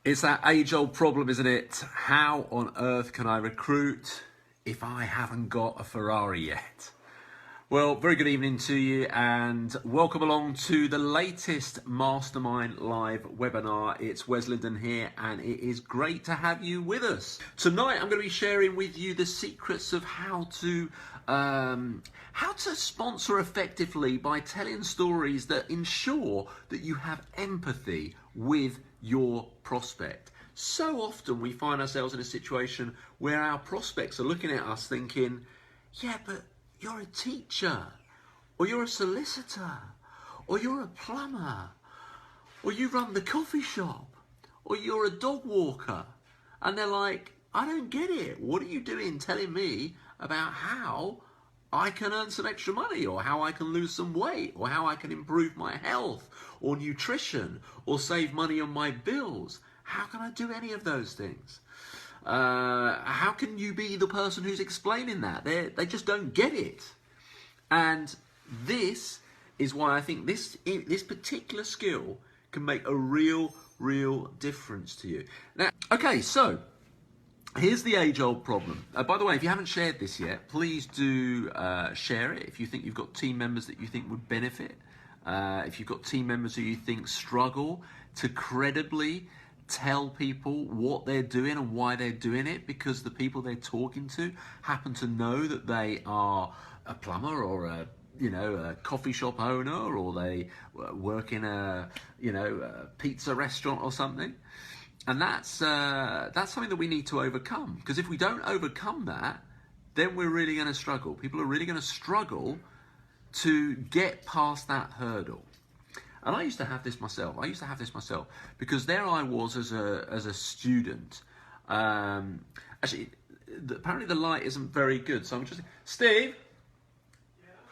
It's that age-old problem, isn't it? How on earth can I recruit if I haven't got a Ferrari yet? Well, very good evening to you and welcome along to the latest Mastermind Live webinar. It's Linden here and it is great to have you with us. Tonight I'm going to be sharing with you the secrets of how to sponsor effectively by telling stories that ensure that you have empathy with your prospect. So often we find ourselves in a situation where our prospects are looking at us thinking, yeah, but you're a teacher, or you're a solicitor, or you're a plumber, or you run the coffee shop, or you're a dog walker. And they're like, I don't get it. What are you doing telling me about how I can earn some extra money, or how I can lose some weight, or how I can improve my health, or nutrition, or save money on my bills? How can I do any of those things? How can you be the person who's explaining that? They just don't get it. And this is why I think this particular skill can make a real difference to you. Now, okay, so here's the age-old problem. By the way, if you haven't shared this yet, please do share it if you think you've got team members that you think would benefit. If you've got team members who you think struggle to credibly tell people what they're doing and why they're doing it, because the people they're talking to happen to know that they are a plumber or a coffee shop owner, or they work in a pizza restaurant or something. And that's something that we need to overcome, because if we don't overcome that, then we're really going to struggle. People are really going to struggle to get past that hurdle. And I used to have this myself. Because there I was as a student. Actually, apparently the light isn't very good. So I'm just, Steve,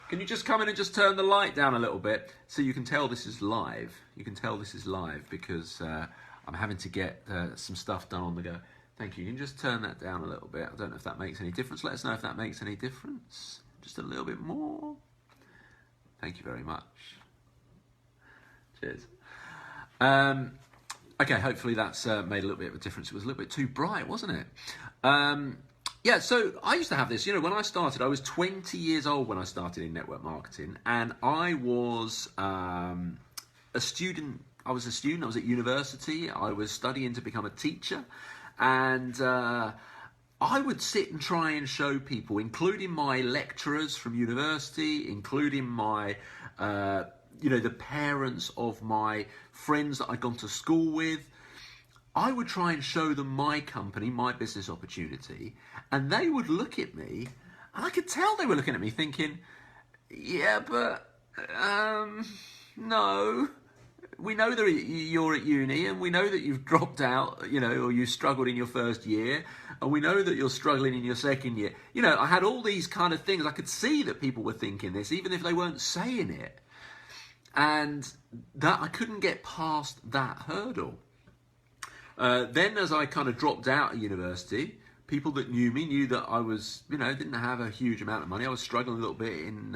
can you just come in and just turn the light down a little bit so you can tell this is live. You can tell this is live because I'm having to get some stuff done on the go. Thank you. You can just turn that down a little bit. I don't know if that makes any difference. Let us know if that makes any difference. Just a little bit more. Thank you very much. Cheers. Okay, hopefully that's made a little bit of a difference. It was a little bit too bright, wasn't it? Yeah, so I used to have this. When I started, I was 20 years old when I started in network marketing, and I was a student. I was at university. I was studying to become a teacher, and I would sit and try and show people, including my lecturers from university, including my the parents of my friends that I'd gone to school with. I would try and show them my company, my business opportunity, and they would look at me, and I could tell they were looking at me thinking, yeah, but no, we know that you're at uni, and we know that you've dropped out, or you struggled in your first year, and we know that you're struggling in your second year. I had all these kind of things. I could see that people were thinking this, even if they weren't saying it. And that I couldn't get past that hurdle. Then as I kind of dropped out of university, people that knew me knew that I was, didn't have a huge amount of money. I was struggling a little bit in,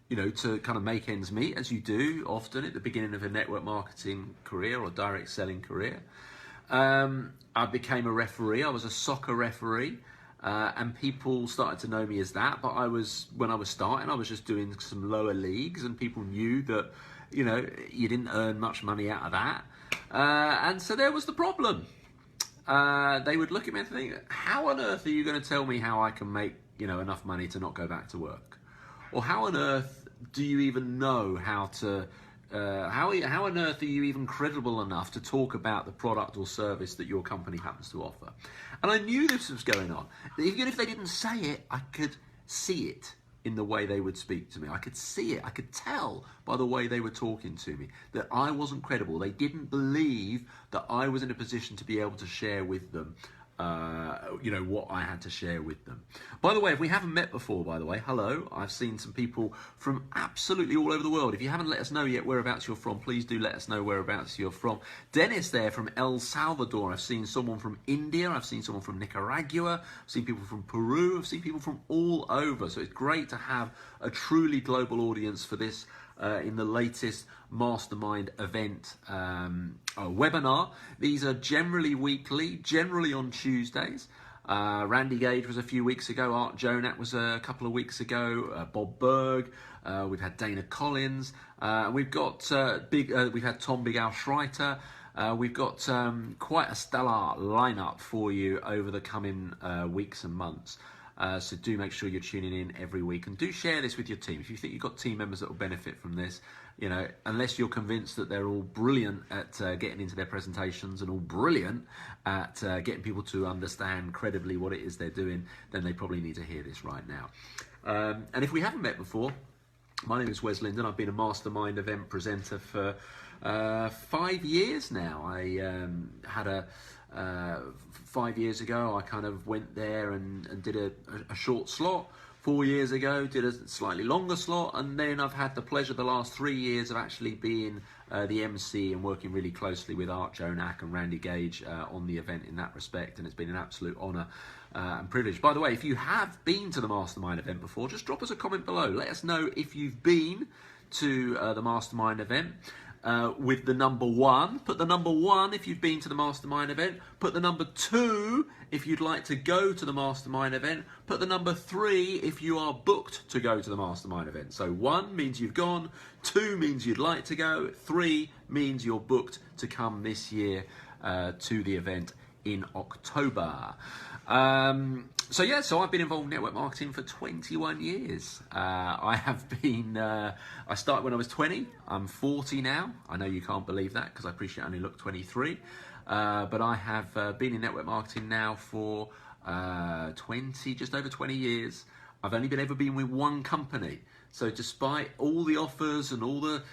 to kind of make ends meet, as you do often at the beginning of a network marketing career or direct selling career. I became a referee. I was a soccer referee. And people started to know me as that, but when I was starting, I was just doing some lower leagues, and people knew that, you didn't earn much money out of that. And so there was the problem. They would look at me and think, how on earth are you going to tell me how I can make, enough money to not go back to work? Or how on earth do you even know how to, how on earth are you even credible enough to talk about the product or service that your company happens to offer? And I knew this was going on. Even if they didn't say it, I could see it in the way they would speak to me. I could see it. I could tell by the way they were talking to me that I wasn't credible. They didn't believe that I was in a position to be able to share with them what I had to share with them. By the way, if we haven't met before, hello. I've seen some people from absolutely all over the world. If you haven't let us know yet whereabouts you're from, please do let us know whereabouts you're from. Dennis there from El Salvador. I've seen someone from India. I've seen someone from Nicaragua. I've seen people from Peru. I've seen people from all over. So it's great to have a truly global audience for this in the latest mastermind event webinar. These are generally weekly, generally on Tuesdays. Randy Gage was a few weeks ago, Art Jonat was a couple of weeks ago, Bob Berg, we've had Dana Collins, we've got we've had Tom Big Al Schreiter. We've got quite a stellar lineup for you over the coming weeks and months. So do make sure you're tuning in every week, and do share this with your team. If you think you've got team members that will benefit from this, you know, unless you're convinced that they're all brilliant at getting into their presentations and all brilliant at getting people to understand credibly what it is they're doing, then they probably need to hear this right now. And if we haven't met before, my name is Wes Linden. I've been a mastermind event presenter for 5 years now. I had 5 years ago, I kind of went there and did a short slot. 4 years ago, did a slightly longer slot, and then I've had the pleasure the last 3 years of actually being the MC and working really closely with Art Jonat and Randy Gage on the event in that respect, and it's been an absolute honour and privilege. By the way, if you have been to the Mastermind event before, just drop us a comment below. Let us know if you've been to the Mastermind event. With the number 1, put the number 1 if you've been to the Mastermind event, put the number 2 if you'd like to go to the Mastermind event, put the number 3 if you are booked to go to the Mastermind event. So 1 means you've gone, 2 means you'd like to go, 3 means you're booked to come this year to the event in October. So yeah, so I've been involved in network marketing for 21 years. I started when I was 20. I'm 40 now. I know you can't believe that because I appreciate I only look 23. But I have been in network marketing now for just over 20 years. I've only been with one company. So despite all the offers and all the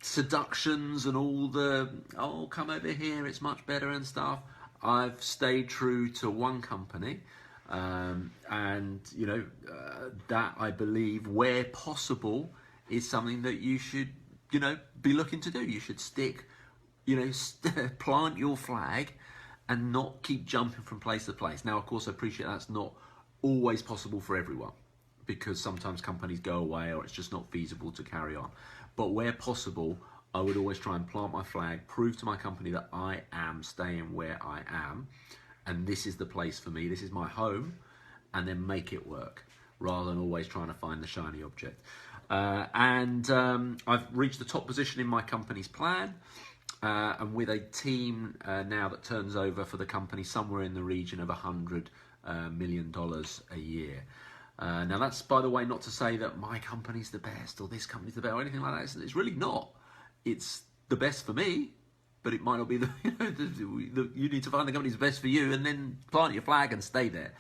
seductions and all the, oh, come over here, it's much better and stuff, I've stayed true to one company. And you know, that I believe where possible is something that you should, you know, be looking to do. You should stick, you know, plant your flag and not keep jumping from place to place. Now, of course, I appreciate that's not always possible for everyone because sometimes companies go away or it's just not feasible to carry on. But where possible, I would always try and plant my flag, prove to my company that I am staying where I am. And this is the place for me, this is my home, and then make it work, rather than always trying to find the shiny object. I've reached the top position in my company's plan, and with a team now that turns over for the company somewhere in the region of $100 million a year. Now that's, by the way, not to say that my company's the best, or this company's the best, or anything like that. It's really not. It's the best for me, but it might not be the, you need to find the company that's best for you and then plant your flag and stay there.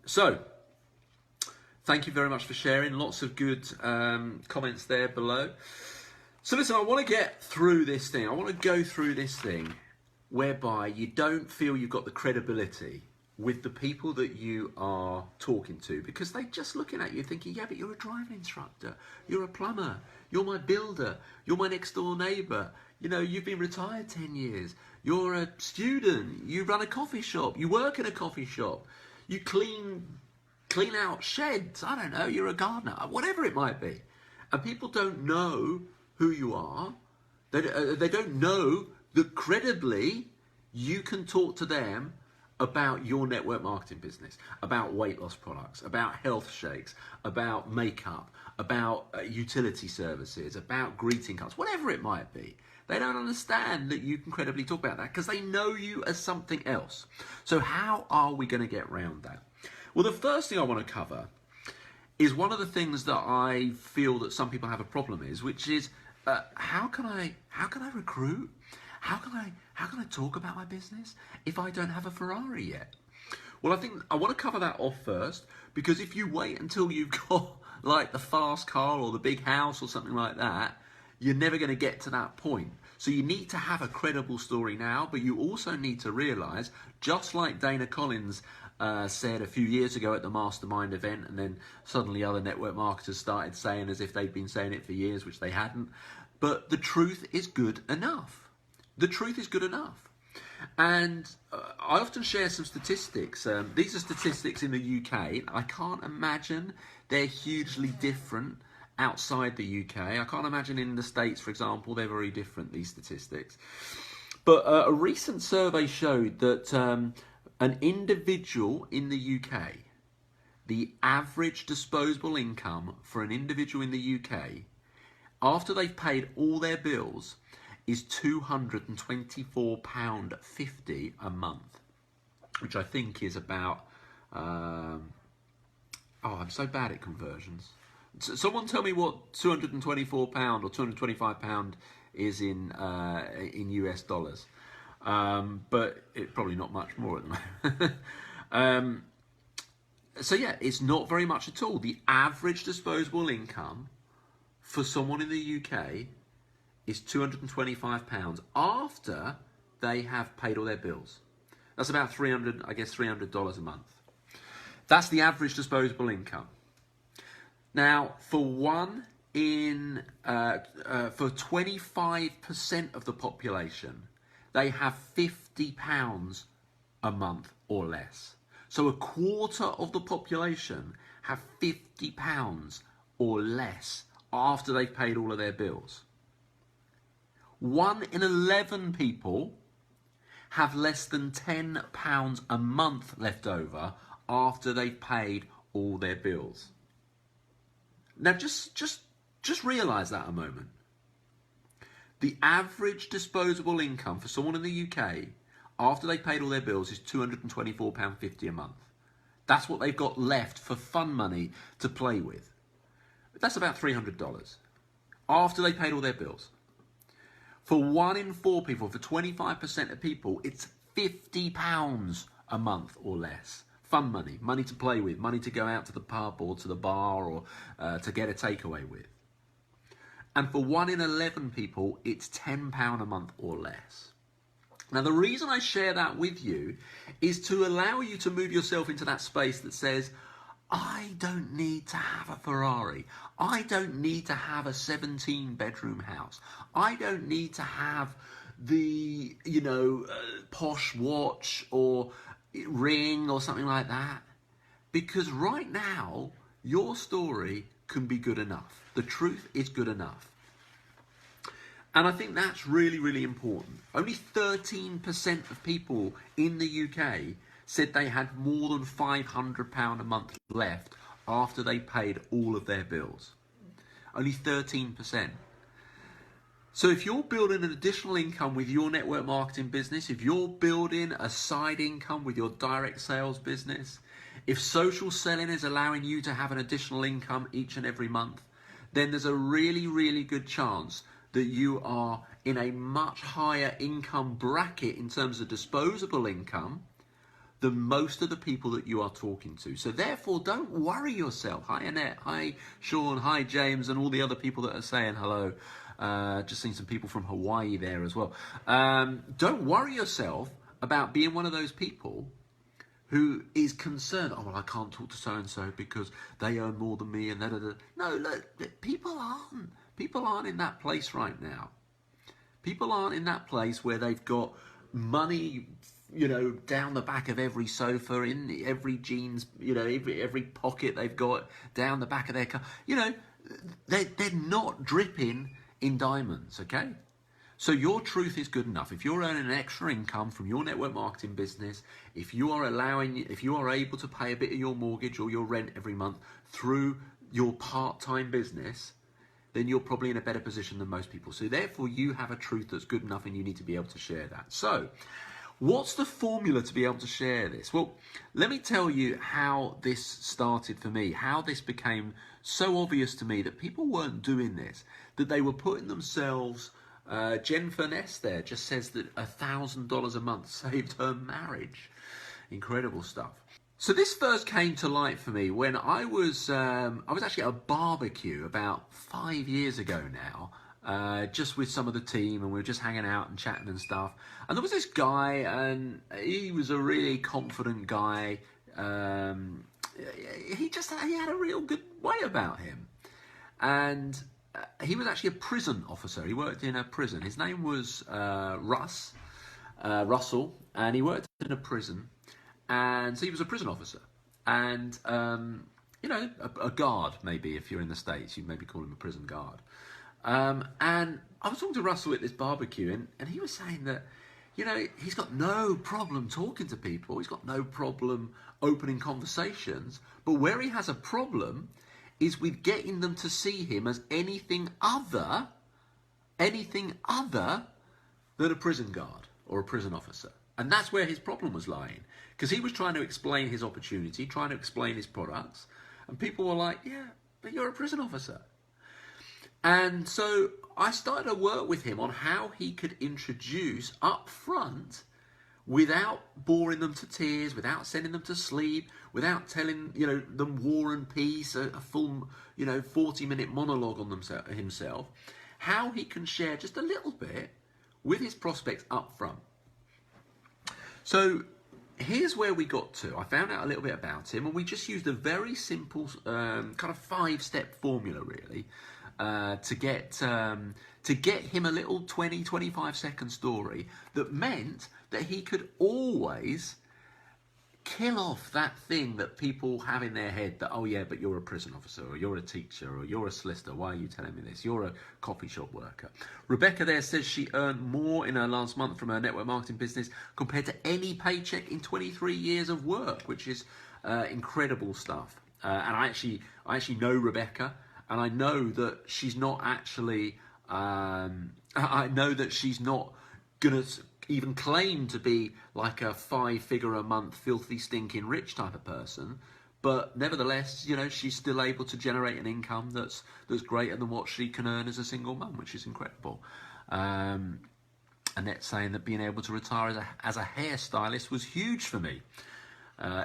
So, thank you very much for sharing. Lots of good comments there below. So listen, I want to get through this thing. I want to go through this thing whereby you don't feel you've got the credibility with the people that you are talking to, because they're just looking at you thinking, yeah, but you're a driving instructor, you're a plumber, you're my builder, you're my next door neighbour, you know, you've been retired 10 years, you're a student, you run a coffee shop, you work in a coffee shop, you clean out sheds, I don't know, you're a gardener, whatever it might be. And people don't know who you are. They don't know that credibly you can talk to them about your network marketing business, about weight loss products, about health shakes, about makeup, about utility services, about greeting cards, whatever it might be. They don't understand that you can credibly talk about that because they know you as something else. So how are we going to get around that? Well, the first thing I want to cover is one of the things that I feel that some people have a problem is, which is how can I recruit? How can I talk about my business if I don't have a Ferrari yet? Well, I think I want to cover that off first, because if you wait until you've got like the fast car or the big house or something like that, you're never going to get to that point. So you need to have a credible story now, but you also need to realize, just like Dana Collins said a few years ago at the Mastermind event, and then suddenly other network marketers started saying as if they'd been saying it for years, which they hadn't, but the truth is good enough. The truth is good enough. And I often share some statistics. These are statistics in the UK. I can't imagine they're hugely different outside the UK. I can't imagine in the States, for example, they're very different, these statistics. But a recent survey showed that an individual in the UK, the average disposable income for an individual in the UK, after they've paid all their bills, is £224.50 a month, which I think is about, I'm so bad at conversions. Someone tell me what £224 or £225 is in US dollars. But it's probably not much more at the moment. So yeah, it's not very much at all. The average disposable income for someone in the UK is £225 after they have paid all their bills. That's about $300 a month. That's the average disposable income. Now, for 25% of the population, they have £50 a month or less. So a quarter of the population have £50 or less after they've paid all of their bills. 1 in 11 people have less than £10 a month left over after they've paid all their bills. Now just realise that a moment. The average disposable income for someone in the UK after they've paid all their bills is £224.50 a month. That's what they've got left for fun money to play with. That's about $300 after they paid all their bills. For 1 in 4 people, for 25% of people, it's £50 a month or less. Fun money, money to play with, money to go out to the pub or to the bar or to get a takeaway with. And for 1 in 11 people, it's £10 a month or less. Now, the reason I share that with you is to allow you to move yourself into that space that says, I don't need to have a Ferrari. I don't need to have a 17-bedroom house. I don't need to have the, posh watch or ring or something like that. Because right now, your story can be good enough. The truth is good enough. And I think that's really, really important. Only 13% of people in the UK said they had more than £500 a month left after they paid all of their bills. Only 13%. So if you're building an additional income with your network marketing business, if you're building a side income with your direct sales business, if social selling is allowing you to have an additional income each and every month, then there's a really, really good chance that you are in a much higher income bracket in terms of disposable income than most of the people that you are talking to. So therefore, don't worry yourself. Hi Annette, hi Sean, hi James, and all the other people that are saying hello. Just seen some people from Hawaii there as well. Don't worry yourself about being one of those people who is concerned, oh, well, I can't talk to so-and-so because they earn more than me and da-da-da. No, look, people aren't in that place right now. People aren't in that place where they've got money, down the back of every sofa, in every jeans, every pocket they've got, down the back of their car. They're not dripping in diamonds, okay? So your truth is good enough. If you're earning an extra income from your network marketing business, if you are able to pay a bit of your mortgage or your rent every month through your part-time business, then you're probably in a better position than most people. So therefore, you have a truth that's good enough and you need to be able to share that. So what's the formula to be able to share this? Well, let me tell you how this started for me, how this became so obvious to me that people weren't doing this, that they were putting themselves, Jen Furness there just says that $1,000 a month saved her marriage. Incredible stuff. So this first came to light for me when I was actually at a barbecue about 5 years ago now, just with some of the team, and we were just hanging out and chatting and stuff. And there was this guy, and he was a really confident guy. He had a real good way about him. And he was actually a prison officer. He worked in a prison. His name was Russell, and he worked in a prison. And so he was a prison officer. And you know, a guard, maybe, if you're in the States, you maybe call him a prison guard. And I was talking to Russell at this barbecue, and he was saying that, you know, he's got no problem talking to people. He's got no problem opening conversations. But where he has a problem is with getting them to see him as anything other than a prison guard or a prison officer. And that's where his problem was lying. Because he was trying to explain his opportunity, trying to explain his products. And people were like, yeah, but you're a prison officer. And so I started to work with him on how he could introduce up front, without boring them to tears, without sending them to sleep, without telling, you know, them War and Peace, a full, you know, 40-minute monologue on himself, how he can share just a little bit with his prospects up front. So here's where we got to. I found out a little bit about him, and we just used a very simple kind of 5-step formula, really, to get him a little 20-25 second story that meant that he could always kill off that thing that people have in their head that, oh yeah, but you're a prison officer, or you're a teacher, or you're a solicitor, why are you telling me this? You're a coffee shop worker. Rebecca there says she earned more in her last month from her network marketing business compared to any paycheck in 23 years of work, which is incredible stuff. And I actually know Rebecca, and I know that she's not actually, I know that she's not gonna even claim to be like a 5-figure-a-month, filthy, stinking rich type of person, but nevertheless, you know, she's still able to generate an income that's greater than what she can earn as a single mum, which is incredible. Annette's saying that being able to retire as a hairstylist was huge for me.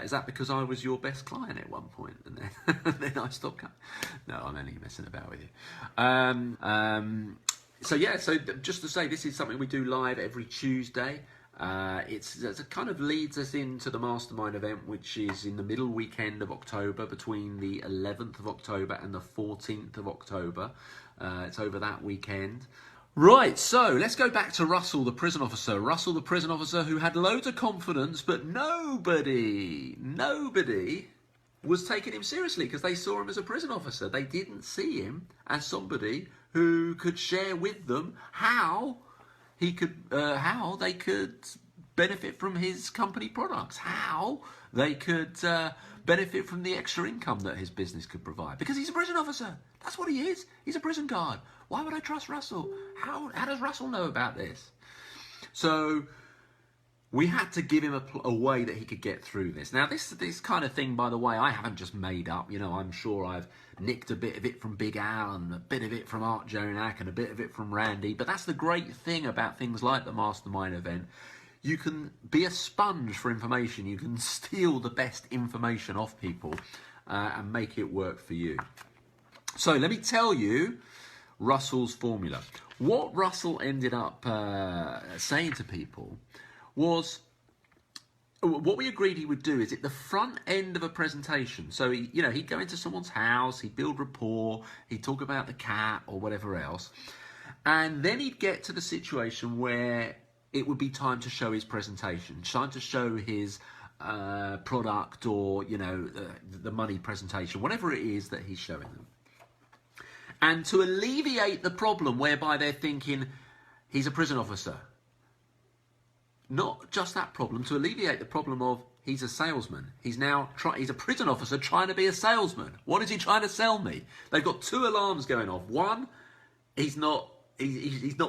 Is that because I was your best client at one point, and then I stopped coming? No, I'm only messing about with you. So yeah, so just to say, this is something we do live every Tuesday. It kind of leads us into the mastermind event, which is in the middle weekend of October, between the 11th of October and the 14th of October. It's over that weekend. Right, so let's go back to Russell, the prison officer. Russell, the prison officer, who had loads of confidence, but nobody was taking him seriously because they saw him as a prison officer. They didn't see him as somebody who could share with them how they could benefit from his company products, how they could benefit from the extra income that his business could provide. Because he's a prison officer. That's what he is. He's a prison guard. Why would I trust Russell? How does Russell know about this? So we had to give him a way that he could get through this. Now, this kind of thing, by the way, I haven't just made up. You know, I'm sure I've nicked a bit of it from Big Al and a bit of it from Art Jonak and a bit of it from Randy. But that's the great thing about things like the Mastermind event. You can be a sponge for information. You can steal the best information off people and make it work for you. So let me tell you Russell's formula. What Russell ended up saying to people was, what we agreed he would do is at the front end of a presentation. So he'd go into someone's house, he'd build rapport, he'd talk about the cat or whatever else, and then he'd get to the situation where it would be time to show his presentation, time to show his product, or the money presentation, whatever it is that he's showing them. And to alleviate the problem whereby they're thinking he's a prison officer, not just that problem, to alleviate the problem of he's a salesman. He's a prison officer trying to be a salesman. What is he trying to sell me? They've got two alarms going off. One, he's not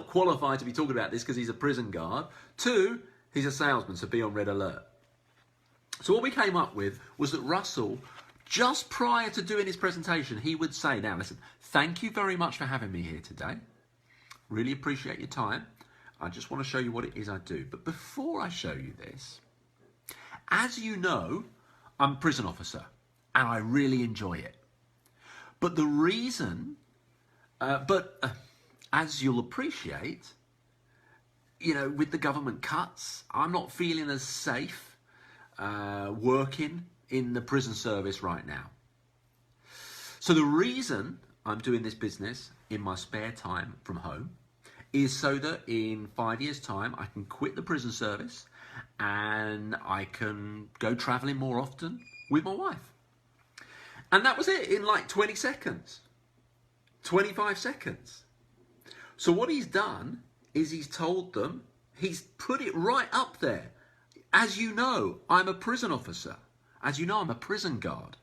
qualified to be talking about this because he's a prison guard. Two, he's a salesman, so be on red alert. So what we came up with was that Russell, just prior to doing his presentation, he would say, now listen, thank you very much for having me here today. Really appreciate your time. I just want to show you what it is I do. But before I show you this, as you know, I'm a prison officer and I really enjoy it. But the reason, as you'll appreciate, with the government cuts, I'm not feeling as safe working in the prison service right now. So the reason I'm doing this business in my spare time from home is so that in 5 years' time I can quit the prison service and I can go travelling more often with my wife. And that was it in like 20 seconds, 25 seconds. So what he's done is he's told them, he's put it right up there. As you know, I'm a prison officer. As you know, I'm a prison guard.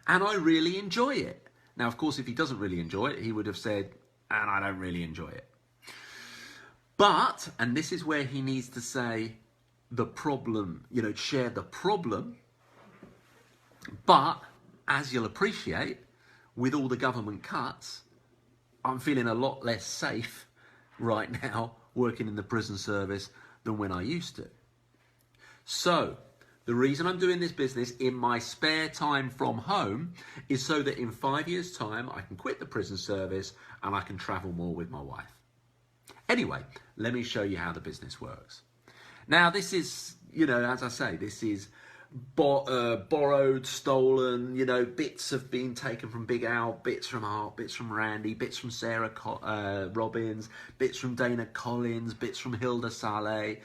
And I really enjoy it. Now, of course, if he doesn't really enjoy it, he would have said, and I don't really enjoy it. But, and this is where he needs to say the problem, you know, share the problem. But, as you'll appreciate, with all the government cuts, I'm feeling a lot less safe right now working in the prison service than when I used to. So, the reason I'm doing this business in my spare time from home is so that in 5 years' time I can quit the prison service and I can travel more with my wife. Anyway, let me show you how the business works. Now, this is, you know, as I say, this is borrowed, stolen, you know, bits have been taken from Big Al, bits from Art, bits from Randy, bits from Sarah Robbins, bits from Dana Collins, bits from Hilda Saleh.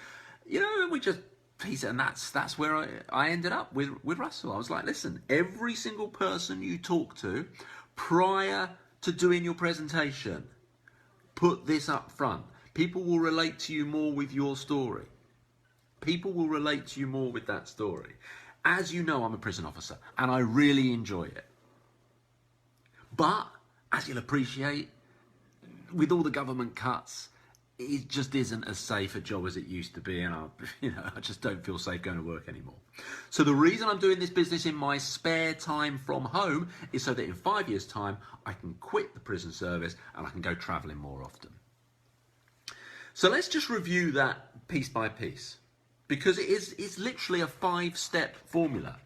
You know, we just piece it, and that's where I ended up with Russell. I was like, listen, every single person you talk to prior to doing your presentation, put this up front. People will relate to you more with your story. People will relate to you more with that story. As you know, I'm a prison officer and I really enjoy it. But, as you'll appreciate, with all the government cuts, it just isn't as safe a job as it used to be, and I just don't feel safe going to work anymore. So the reason I'm doing this business in my spare time from home is so that in 5 years' time, I can quit the prison service and I can go traveling more often. So let's just review that piece by piece, because it's literally a 5-step formula.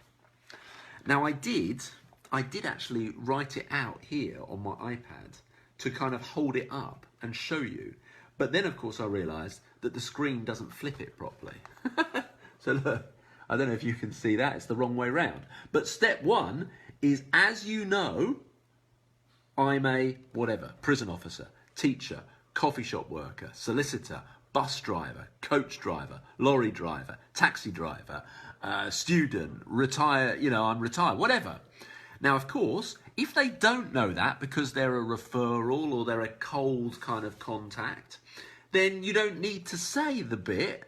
Now I did actually write it out here on my iPad to kind of hold it up and show you. But then, of course, I realised that the screen doesn't flip it properly. So look, I don't know if you can see that. It's the wrong way round. But step 1 is, as you know, I'm a whatever, prison officer, teacher, coffee shop worker, solicitor, bus driver, coach driver, lorry driver, taxi driver, student, retire, you know, I'm retired, whatever. Now, of course, if they don't know that because they're a referral or they're a cold kind of contact, then you don't need to say the bit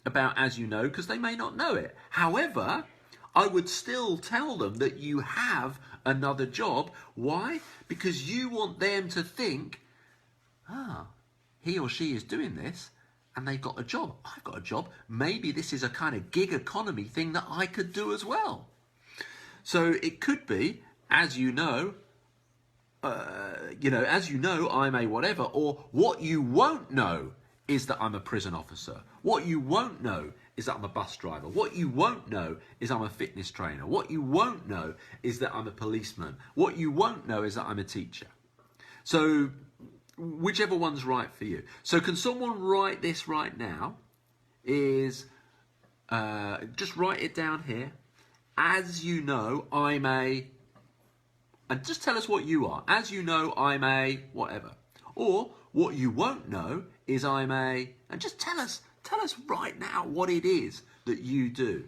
about as you know, because they may not know it. However, I would still tell them that you have another job. Why? Because you want them to think, he or she is doing this and they've got a job. I've got a job. Maybe this is a kind of gig economy thing that I could do as well. So it could be, as you know, I'm a whatever, or what you won't know is that I'm a prison officer. What you won't know is that I'm a bus driver. What you won't know is I'm a fitness trainer. What you won't know is that I'm a policeman. What you won't know is that I'm a teacher. So whichever one's right for you. So can someone write this right now? Just write it down here. As you know, I'm a, and just tell us what you are. As you know, I'm a whatever. Or what you won't know is I'm a, and just tell us right now what it is that you do.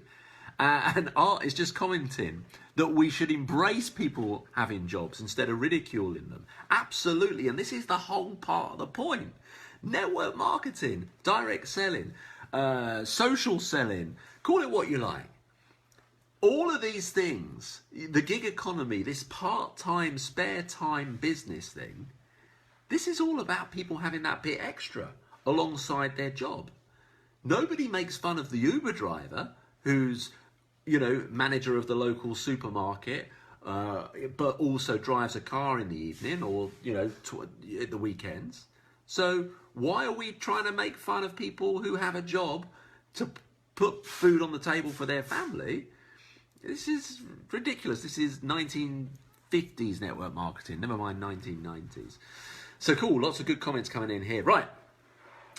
And Art is just commenting that we should embrace people having jobs instead of ridiculing them. Absolutely, and this is the whole part of the point. Network marketing, direct selling, social selling, call it what you like. All of these things, the gig economy, this part-time, spare time business thing, this is all about people having that bit extra alongside their job. Nobody makes fun of the Uber driver who's, you know, manager of the local supermarket, but also drives a car in the evening or, you know, at the weekends. So why are we trying to make fun of people who have a job to put food on the table for their family? This is ridiculous. This is 1950s network marketing, never mind 1990s. So cool, lots of good comments coming in here. Right,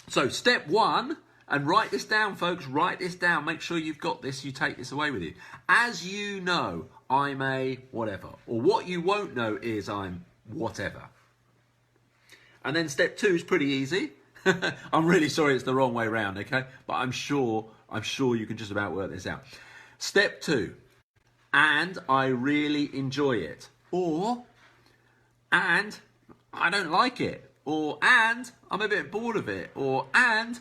so step 1, and write this down, folks, write this down. Make sure you've got this, you take this away with you. As you know, I'm a whatever. Or what you won't know is I'm whatever. And then step 2 is pretty easy. I'm really sorry it's the wrong way around, okay? But I'm sure you can just about work this out. Step 2. and I really enjoy it. Or, and I don't like it. Or, and I'm a bit bored of it. Or, and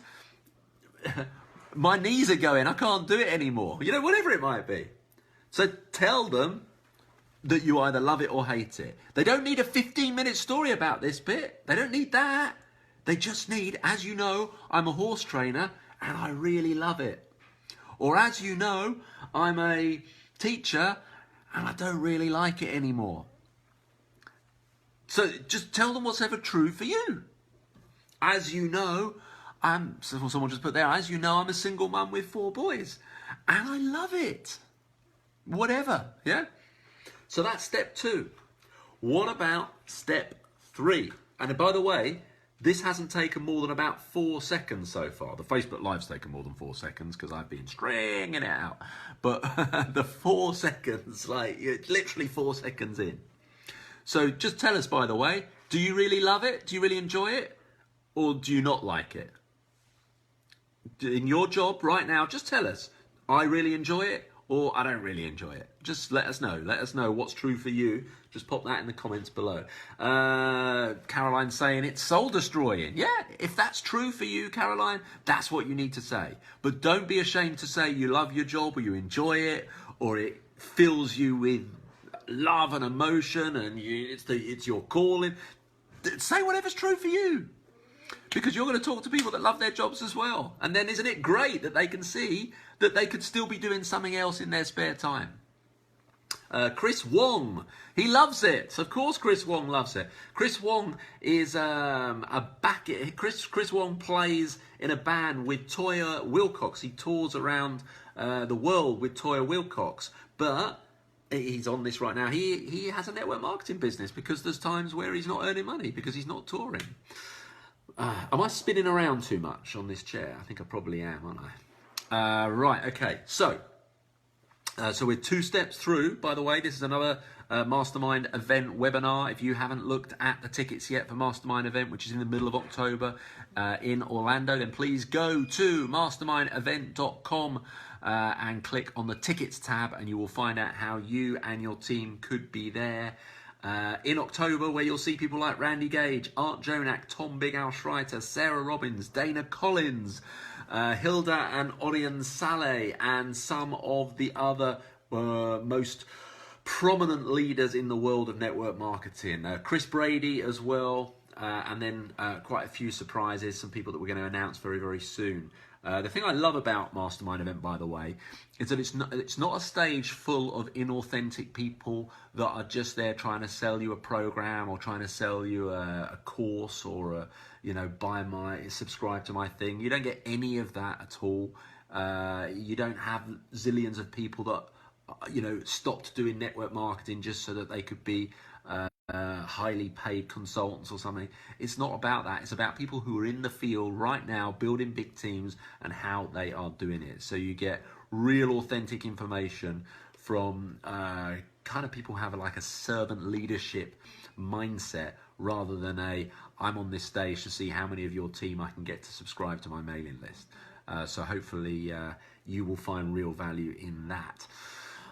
my knees are going, I can't do it anymore. You know, whatever it might be. So tell them that you either love it or hate it. They don't need a 15-minute story about this bit. They don't need that. They just need, as you know, I'm a horse trainer and I really love it. Or as you know, I'm a teacher and I don't really like it anymore. So just tell them what's ever true for you. As you know, someone just put there, as you know, I'm a single mum with 4 boys and I love it. Whatever, yeah? So that's step 2. What about step 3? And by the way, this hasn't taken more than about 4 seconds so far. The Facebook Live's taken more than 4 seconds because I've been stringing it out. But the 4 seconds, like literally 4 seconds in. So just tell us, by the way, do you really love it? Do you really enjoy it? Or do you not like it? In your job right now, just tell us, I really enjoy it or I don't really enjoy it. Just let us know. Let us know what's true for you. Just pop that in the comments below. Caroline's saying it's soul destroying. Yeah, if that's true for you, Caroline, that's what you need to say. But don't be ashamed to say you love your job or you enjoy it or it fills you with love and emotion and it's your calling. Say whatever's true for you. Because you're going to talk to people that love their jobs as well. And then isn't it great that they can see that they could still be doing something else in their spare time? Chris Wong, he loves it. Of course Chris Wong loves it. Chris Wong is Chris Wong plays in a band with Toya Wilcox. He tours around the world with Toya Wilcox. But he's on this right now. He has a network marketing business because there's times where he's not earning money because he's not touring. Am I spinning around too much on this chair? I think I probably am, aren't I? Right, okay. So we're 2 steps through. By the way, this is another Mastermind event webinar. If you haven't looked at the tickets yet for Mastermind event, which is in the middle of October in Orlando, then please go to mastermindevent.com and click on the tickets tab and you will find out how you and your team could be there. In October, where you'll see people like Randy Gage, Art Jonak, Tom Big Al Schreiter, Sarah Robbins, Dana Collins, Hilda and Orion Saleh, and some of the other most prominent leaders in the world of network marketing. Chris Brady as well, and then quite a few surprises, some people that we're going to announce very, very soon. The thing I love about Mastermind Event, by the way, is that it's not a stage full of inauthentic people that are just there trying to sell you a program or trying to sell you a course or subscribe to my thing. You don't get any of that at all. You don't have zillions of people that stopped doing network marketing just so that they could be highly paid consultants or something. It's not about that. It's about people who are in the field right now building big teams and how they are doing it. So you get real authentic information from kind of people who have like a servant leadership mindset rather than I'm on this stage to see how many of your team I can get to subscribe to my mailing list. So hopefully you will find real value in that.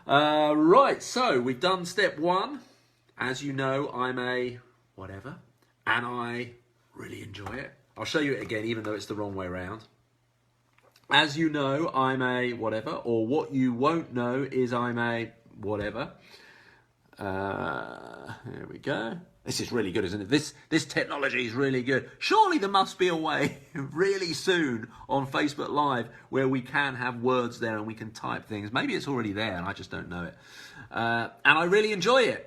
Right, so we've done step 1. As you know, I'm a whatever, and I really enjoy it. I'll show you it again, even though it's the wrong way around. As you know, I'm a whatever, or what you won't know is I'm a whatever. There we go. This is really good, isn't it? This technology is really good. Surely there must be a way really soon on Facebook Live where we can have words there and we can type things. Maybe it's already there and I just don't know it. And I really enjoy it.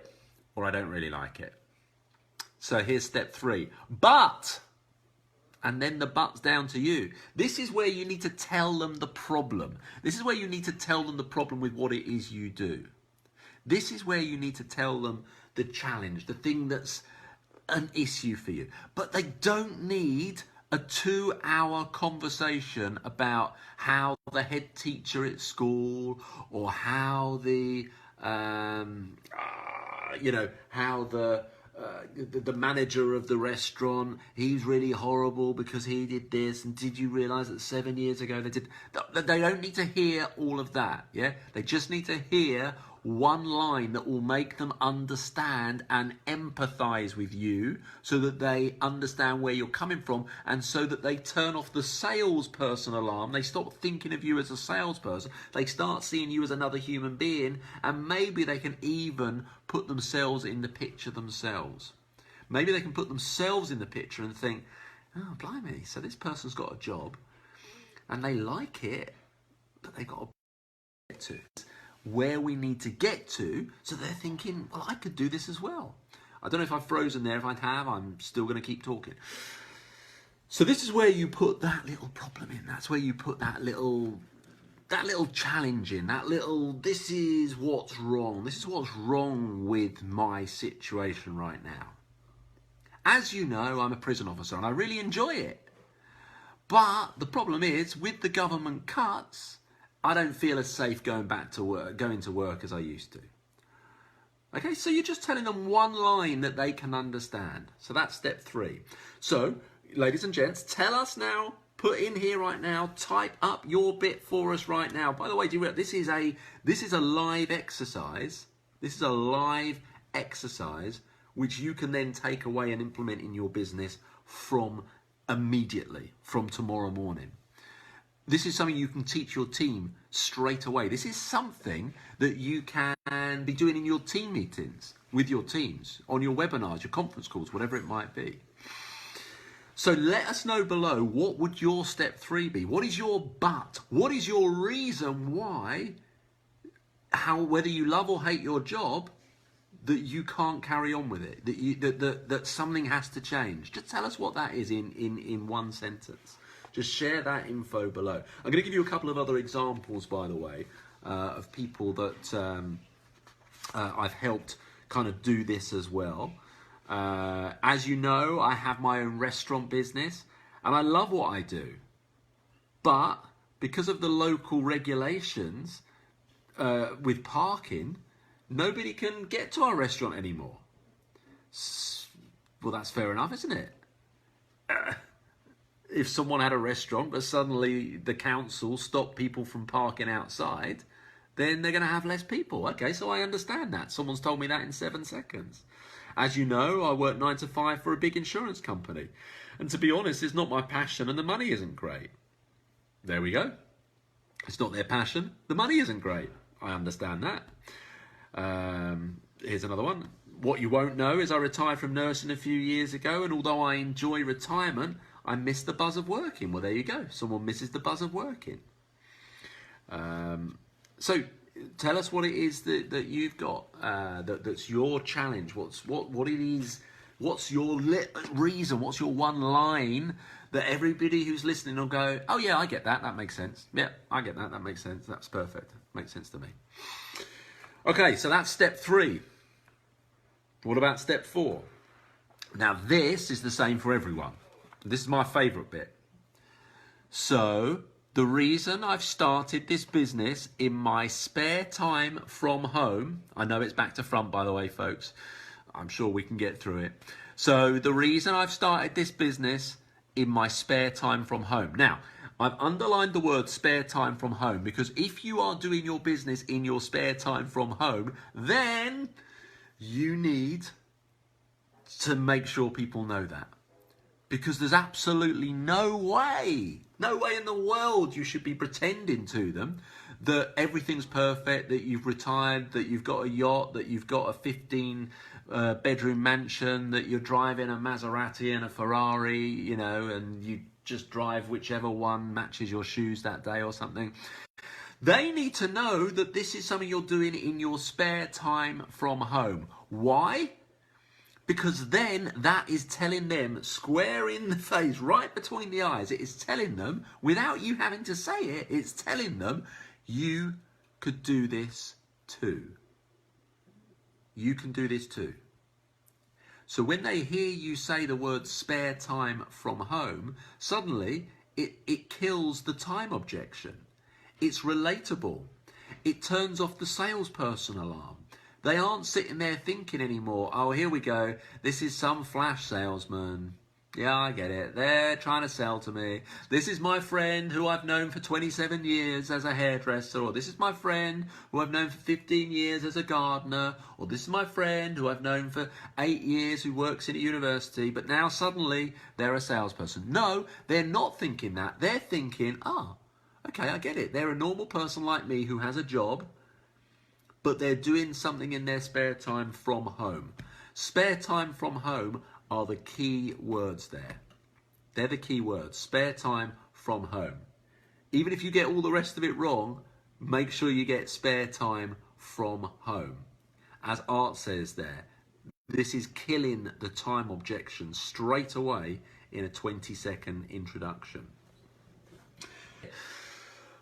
Or I don't really like it. So here's step 3. But, and then the but's down to you. This is where you need to tell them the problem. This is where you need to tell them the problem with what it is you do. This is where you need to tell them the challenge, the thing that's an issue for you. But they don't need a 2-hour conversation about how the head teacher at school or how the how the manager of the restaurant, he's really horrible because he did this, and did you realize that 7 years ago they did. They don't need to hear all of that. Yeah, they just need to hear one line that will make them understand and empathize with you, so that they understand where you're coming from, and so that they turn off the salesperson alarm. They stop thinking of you as a salesperson. They start seeing you as another human being, and maybe they can even put themselves in the picture themselves. Maybe they can put themselves in the picture and think, oh, blimey, so this person's got a job and they like it, but they got to get to where we need to get to, so they're thinking, well, I could do this as well. I don't know if I've frozen there. If I have, I'm still going to keep talking. So this is where you put that little problem in. That's where you put that little challenge in, that little, this is what's wrong. This is what's wrong with my situation right now. As you know, I'm a prison officer and I really enjoy it. But the problem is, with the government cuts, I don't feel as safe going to work as I used to. Okay, so you're just telling them one line that they can understand. So that's step 3. So, ladies and gents, tell us now, put in here right now, type up your bit for us right now. By the way, do you realize this is a live exercise. This is a live exercise which you can then take away and implement in your business from immediately, from tomorrow morning. This is something you can teach your team straight away. This is something that you can be doing in your team meetings, with your teams, on your webinars, your conference calls, whatever it might be. So let us know below, what would your step 3 be? What is your but? What is your reason why, whether you love or hate your job, that you can't carry on with it, that something has to change? Just tell us what that is in one sentence. Just share that info below. I'm going to give you a couple of other examples, by the way, of people that I've helped kind of do this as well. As you know, I have my own restaurant business and I love what I do. But because of the local regulations with parking, nobody can get to our restaurant anymore. Well, that's fair enough, isn't it? If someone had a restaurant, but suddenly the council stopped people from parking outside, then they're going to have less people. Okay, so I understand that. Someone's told me that in 7 seconds. As you know, I work 9 to 5 for a big insurance company. And to be honest, it's not my passion and the money isn't great. There we go. It's not their passion. The money isn't great. I understand that. Here's another one. What you won't know is I retired from nursing a few years ago, and although I enjoy retirement, I miss the buzz of working. Well, there you go. Someone misses the buzz of working. So tell us what it is that you've got, that's your challenge. What it is, what's your reason, what's your one line that everybody who's listening will go, oh yeah, I get that, that makes sense. Yeah, I get that, that makes sense. That's perfect. Makes sense to me. Okay, so that's step 3. What about step 4? Now this is the same for everyone. This is my favourite bit. So, the reason I've started this business in my spare time from home, I know it's back to front, by the way, folks. I'm sure we can get through it. So, the reason I've started this business in my spare time from home. Now, I've underlined the word spare time from home because if you are doing your business in your spare time from home, then you need to make sure people know that. Because there's absolutely no way in the world you should be pretending to them that everything's perfect, that you've retired, that you've got a yacht, that you've got a 15-bedroom mansion, that you're driving a Maserati and a Ferrari, you know, and you just drive whichever one matches your shoes that day or something. They need to know that this is something you're doing in your spare time from home. Why? Because then that is telling them square in the face, right between the eyes. It is telling them, without you having to say it, it's telling them, you could do this too. You can do this too. So when they hear you say the word spare time from home, suddenly it kills the time objection. It's relatable. It turns off the salesperson alarm. They aren't sitting there thinking anymore, oh, here we go, this is some flash salesman. Yeah, I get it. They're trying to sell to me. This is my friend who I've known for 27 years as a hairdresser, or this is my friend who I've known for 15 years as a gardener, or this is my friend who I've known for 8 years who works in a university, but now suddenly they're a salesperson. No, they're not thinking that. They're thinking, okay, I get it. They're a normal person like me who has a job, but they're doing something in their spare time from home. Spare time from home are the key words there. They're the key words. Spare time from home. Even if you get all the rest of it wrong, make sure you get spare time from home. As Art says there, this is killing the time objection straight away in a 20-second introduction.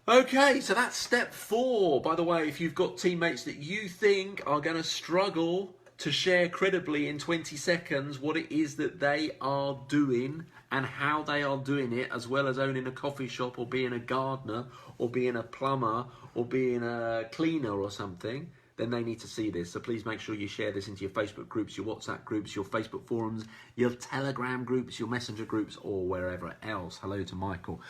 Okay, so that's step 4. By the way, if you've got teammates that you think are going to struggle to share credibly in 20 seconds what it is that they are doing and how they are doing it, as well as owning a coffee shop or being a gardener or being a plumber or being a cleaner or something, then they need to see this. So please make sure you share this into your Facebook groups, your WhatsApp groups, your Facebook forums, your Telegram groups, your Messenger groups, or wherever else. Hello to Michael.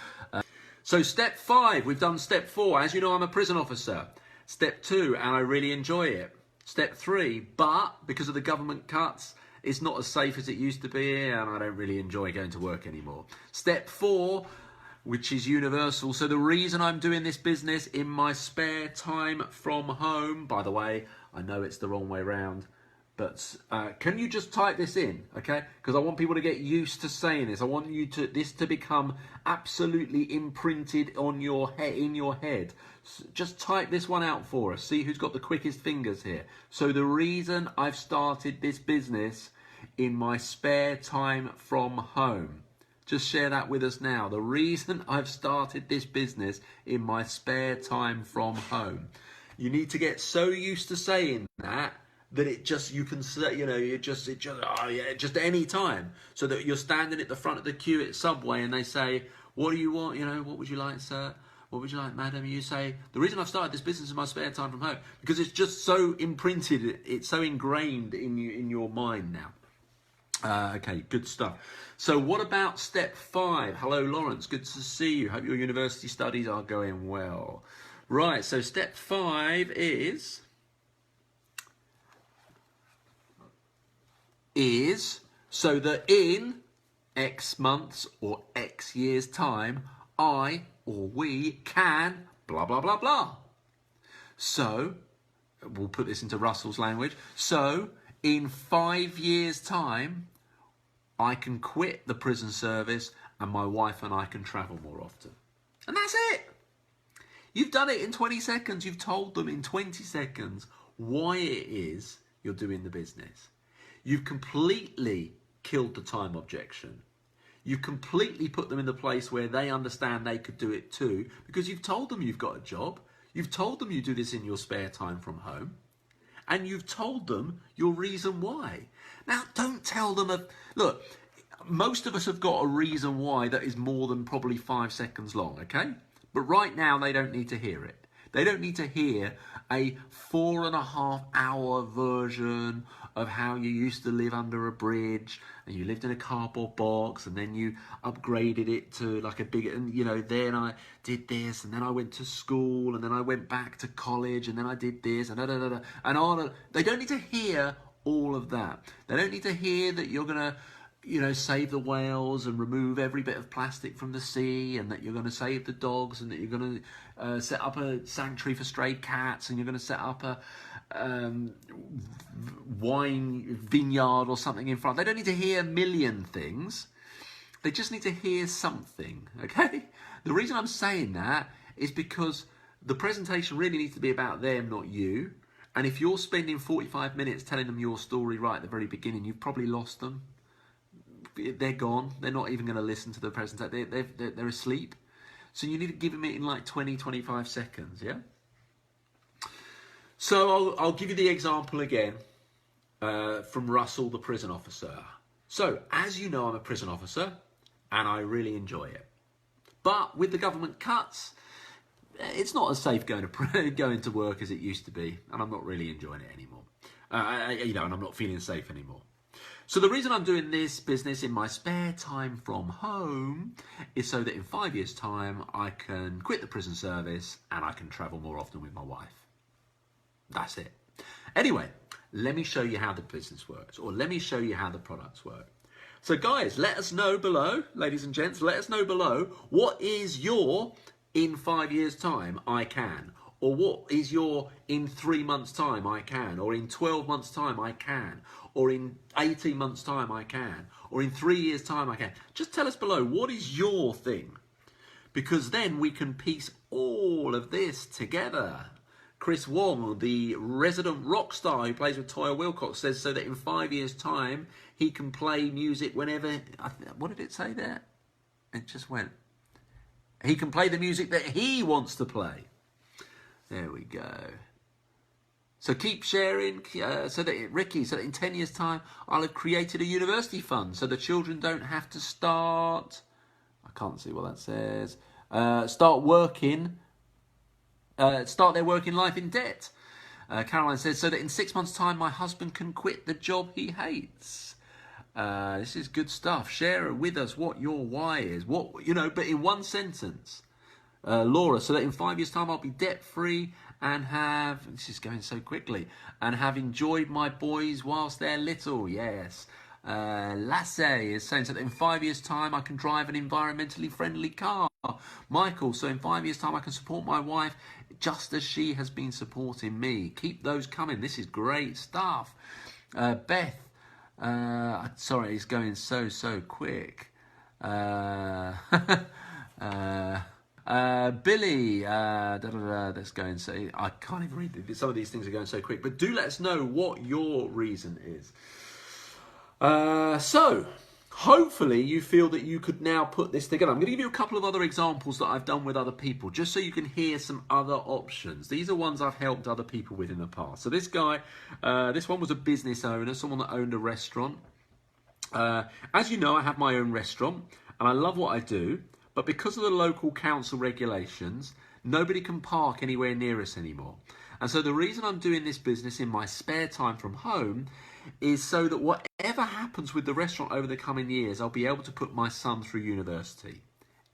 So step 5, we've done step 4. As you know, I'm a prison officer. Step 2, and I really enjoy it. Step 3, but because of the government cuts, it's not as safe as it used to be, and I don't really enjoy going to work anymore. Step 4, which is universal. So the reason I'm doing this business in my spare time from home, by the way, I know it's the wrong way round, but can you just type this in, okay? Because I want people to get used to saying this. I want you to this to become absolutely imprinted on your in your head. Just type this one out for us. See who's got the quickest fingers here. So the reason I've started this business in my spare time from home. Just share that with us now. The reason I've started this business in my spare time from home. You need to get so used to saying that it just, you can say, you know, just any time. So that you're standing at the front of the queue at Subway and they say, what do you want? You know, what would you like, sir? What would you like, madam? You say, the reason I've started this business in my spare time from home, because it's just so imprinted, it's so ingrained in your mind now. Okay, good stuff. So what about step 5? Hello, Lawrence. Good to see you. Hope your university studies are going well. Right, so step 5 is so that in X months or X years' time, I or we can blah, blah, blah, blah. So, we'll put this into Russell's language. So, in 5 years' time, I can quit the prison service and my wife and I can travel more often. And that's it. You've done it in 20 seconds. You've told them in 20 seconds why it is you're doing the business. You've completely killed the time objection. You've completely put them in the place where they understand they could do it too, because you've told them you've got a job. You've told them you do this in your spare time from home. And you've told them your reason why. Now, don't tell them, look, most of us have got a reason why that is more than probably 5 seconds long, okay? But right now, they don't need to hear it. They don't need to hear a 4.5-hour version of how you used to live under a bridge and you lived in a cardboard box and then you upgraded it to like a bigger, and you know, then I did this and then I went to school and then I went back to college and then I did this and and all. They don't need to hear all of that. They don't need to hear that you're going to, you know, save the whales and remove every bit of plastic from the sea, and that you're going to save the dogs, and that you're going to set up a sanctuary for stray cats, and you're going to set up a wine vineyard or something in front. They don't need to hear a million things. They just need to hear something, okay? The reason I'm saying that is because the presentation really needs to be about them, not you. And if you're spending 45 minutes telling them your story right at the very beginning, you've probably lost them. They're gone. They're not even going to listen to the presentation. They're asleep. So you need to give them it in like 20, 25 seconds, yeah? So I'll give you the example again from Russell, the prison officer. So, as you know, I'm a prison officer and I really enjoy it. But with the government cuts, it's not as safe going to work as it used to be, and I'm not really enjoying it anymore. You know, and I'm not feeling safe anymore. So the reason I'm doing this business in my spare time from home is so that in 5 years' time, I can quit the prison service and I can travel more often with my wife. That's it. Anyway, let me show you how the business works, or let me show you how the products work. So guys, let us know below, ladies and gents, let us know below, what is your in 5 years' time I can? Or what is your in 3 months' time I can? Or in 12 months' time I can? Or in 18 months' time I can? Or in 3 years' time I can? Just tell us below, what is your thing? Because then we can piece all of this together. Chris Wong, the resident rock star who plays with Toya Wilcox, says so that in 5 years' time he can play music whenever... What did it say there? It just went... He can play the music that he wants to play. There we go. So keep sharing, so that Ricky, so that in 10 years' time, I'll have created a university fund so the children don't have to start, I can't see what that says, start their working life in debt. Caroline says, so that in 6 months' time, my husband can quit the job he hates. This is good stuff. Share with us what your why is, what, you know, but in one sentence. Laura, so that in 5 years' time I'll be debt-free and have, this is going so quickly, and have enjoyed my boys whilst they're little, yes. Lasse is saying, so that in 5 years' time I can drive an environmentally friendly car. Michael, so in 5 years' time I can support my wife just as she has been supporting me. Keep those coming, this is great stuff. Beth, sorry, it's going so quick. Billy, that's going so, I can't even read it. Some of these things are going so quick, but do let us know what your reason is. So, hopefully you feel that you could now put this together. I'm going to give you a couple of other examples that I've done with other people, just so you can hear some other options. These are ones I've helped other people with in the past. So this guy, this one was a business owner, someone that owned a restaurant. As you know, I have my own restaurant, and I love what I do. But because of the local council regulations, nobody can park anywhere near us anymore. And so the reason I'm doing this business in my spare time from home is so that whatever happens with the restaurant over the coming years, I'll be able to put my son through university.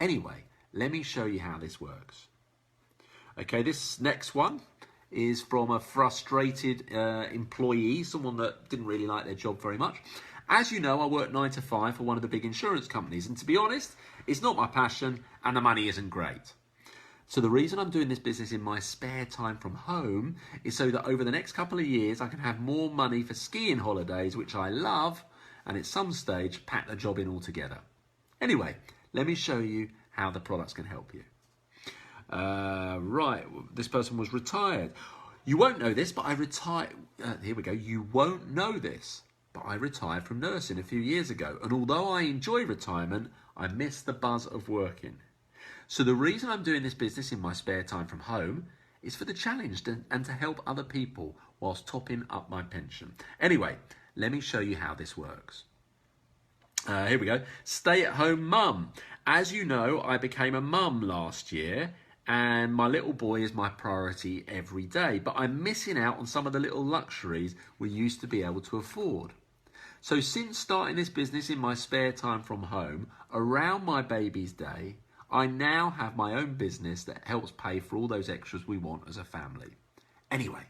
Anyway, let me show you how this works. Okay, this next one is from a frustrated employee, someone that didn't really like their job very much. As you know, I work 9 to 5 for one of the big insurance companies, and to be honest, it's not my passion and the money isn't great. So the reason I'm doing this business in my spare time from home is so that over the next couple of years I can have more money for skiing holidays, which I love, and at some stage pack the job in altogether. Anyway, let me show you how the products can help you. Right, this person was retired. You won't know this, but I retired. Here we go. You won't know this, but I retired from nursing a few years ago. And although I enjoy retirement, I miss the buzz of working. So the reason I'm doing this business in my spare time from home is for the challenge and to help other people whilst topping up my pension. Anyway, let me show you how this works. Here we go. Stay-at-home mum. As you know, I became a mum last year, and my little boy is my priority every day, but I'm missing out on some of the little luxuries we used to be able to afford. So since starting this business in my spare time from home, around my baby's day, I now have my own business that helps pay for all those extras we want as a family. Anyway,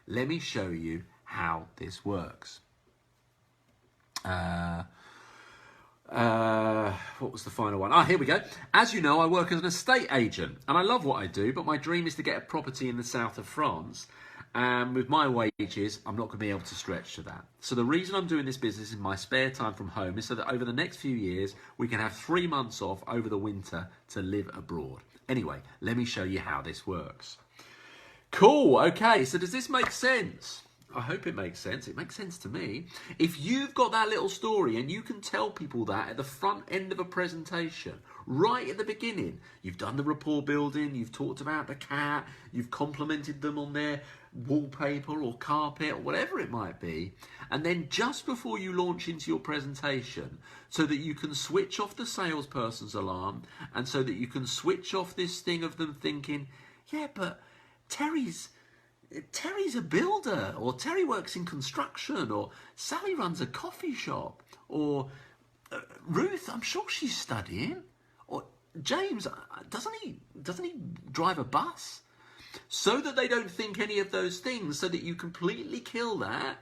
let me show you how this works. What was the final one? Here we go. As you know, I work as an estate agent and I love what I do, but my dream is to get a property in the south of France. And with my wages, I'm not going to be able to stretch to that. So the reason I'm doing this business in my spare time from home is so that over the next few years, we can have 3 months off over the winter to live abroad. Anyway, let me show you how this works. Cool. Okay, so does this make sense? I hope it makes sense. It makes sense to me. If you've got that little story and you can tell people that at the front end of a presentation, right at the beginning, you've done the rapport building, you've talked about the cat, you've complimented them on their wallpaper or carpet or whatever it might be, and then just before you launch into your presentation, so that you can switch off the salesperson's alarm and so that you can switch off this thing of them thinking, yeah, but Terry's Terry's a builder, or Terry works in construction, or Sally runs a coffee shop, or Ruth, I'm sure she's studying, or James, doesn't he drive a bus? So that they don't think any of those things, so that you completely kill that,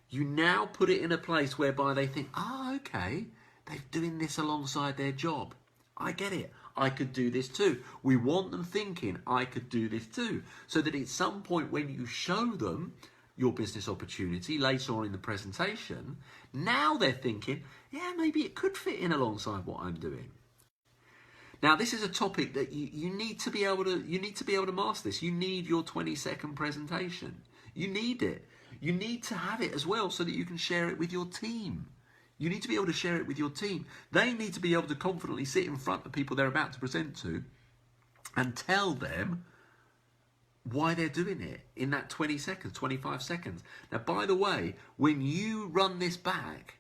you now put it in a place whereby they think, okay, they're doing this alongside their job. I get it. I could do this too. We want them thinking, I could do this too. So that at some point when you show them your business opportunity later on in the presentation, now they're thinking, yeah, maybe it could fit in alongside what I'm doing. Now, this is a topic that you need to be able to master this. You need your 20-second presentation. You need it. You need to have it as well so that you can share it with your team. You need to be able to share it with your team. They need to be able to confidently sit in front of people they're about to present to and tell them why they're doing it in that 20 seconds, 25 seconds. Now, by the way, when you run this back,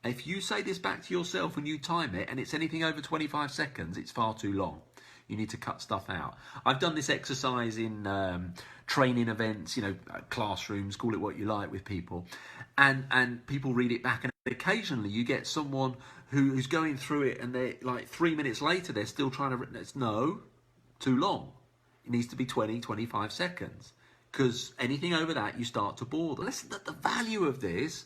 if you say this back to yourself and you time it and it's anything over 25 seconds, it's far too long. You need to cut stuff out. I've done this exercise in training events, classrooms, call it what you like, with people. And people read it back, and occasionally you get someone who's going through it and they're like 3 minutes later, they're still trying to, no, too long. It needs to be 20, 25 seconds. Because anything over that, you start to bore them. Listen, the value of this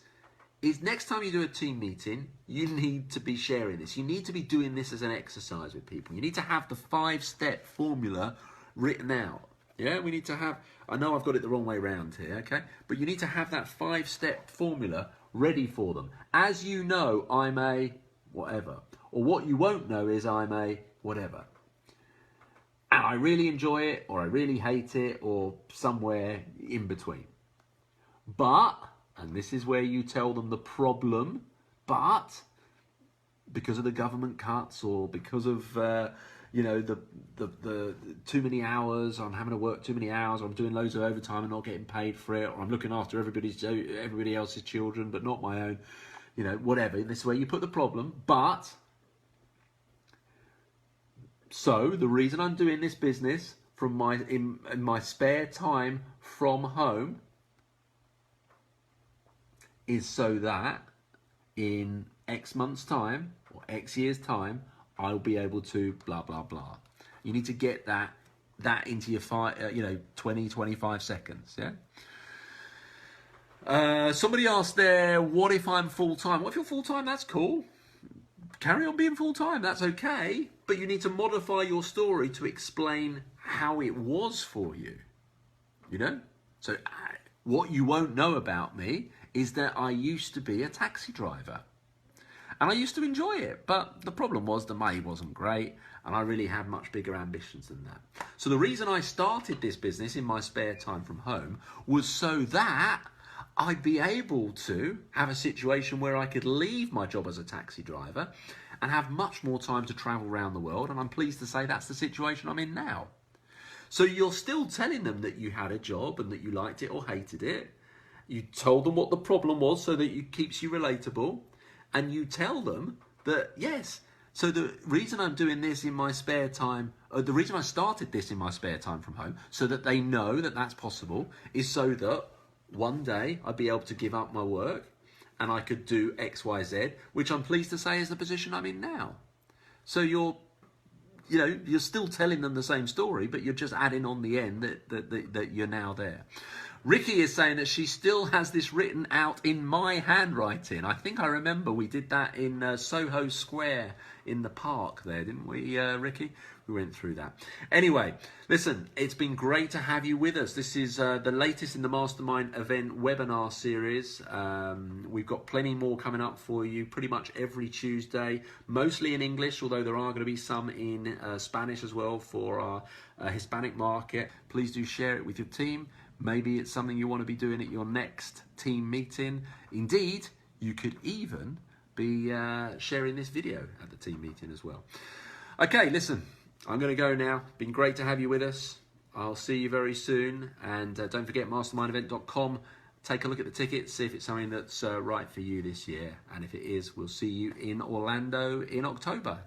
is next time you do a team meeting, you need to be sharing this. You need to be doing this as an exercise with people. You need to have the 5-step formula written out. Yeah, we need to have, I know I've got it the wrong way around here, okay? But you need to have that 5-step formula ready for them. As you know, I'm a whatever. Or what you won't know is I'm a whatever. And I really enjoy it, or I really hate it, or somewhere in between. But, and this is where you tell them the problem, but because of the government cuts, or because of the too many hours, I'm having to work too many hours, or I'm doing loads of overtime and not getting paid for it, or I'm looking after everybody else's children but not my own, whatever. This is where you put the problem. But so the reason I'm doing this business in my spare time from home is so that in X months' time or X years' time, I'll be able to blah, blah, blah. You need to get that into your 20, 25 seconds, yeah? Somebody asked there, what if I'm full-time? What if you're full-time? That's cool. Carry on being full-time, that's okay. But you need to modify your story to explain how it was for you, So what you won't know about me is that I used to be a taxi driver. And I used to enjoy it, but the problem was the money wasn't great, and I really had much bigger ambitions than that. So the reason I started this business in my spare time from home was so that I'd be able to have a situation where I could leave my job as a taxi driver and have much more time to travel around the world, and I'm pleased to say that's the situation I'm in now. So you're still telling them that you had a job and that you liked it or hated it. You told them what the problem was so that it keeps you relatable. And you tell them that, yes, so the reason I'm doing this in my spare time, or the reason I started this in my spare time from home, so that they know that that's possible, is so that one day I'd be able to give up my work and I could do X, Y, Z, which I'm pleased to say is the position I'm in now. So you're still telling them the same story, but you're just adding on the end that you're now there. Ricky is saying that she still has this written out in my handwriting. I think I remember we did that in Soho Square in the park there, didn't we, Ricky? We went through that. Anyway, listen, it's been great to have you with us. This is the latest in the Mastermind event webinar series. We've got plenty more coming up for you pretty much every Tuesday, mostly in English, although there are going to be some in Spanish as well for our Hispanic market. Please do share it with your team. Maybe it's something you want to be doing at your next team meeting. Indeed, you could even be sharing this video at the team meeting as well. Okay, listen, I'm going to go now. Been great to have you with us. I'll see you very soon. And don't forget mastermindevent.com. Take a look at the tickets, see if it's something that's right for you this year. And if it is, we'll see you in Orlando in October.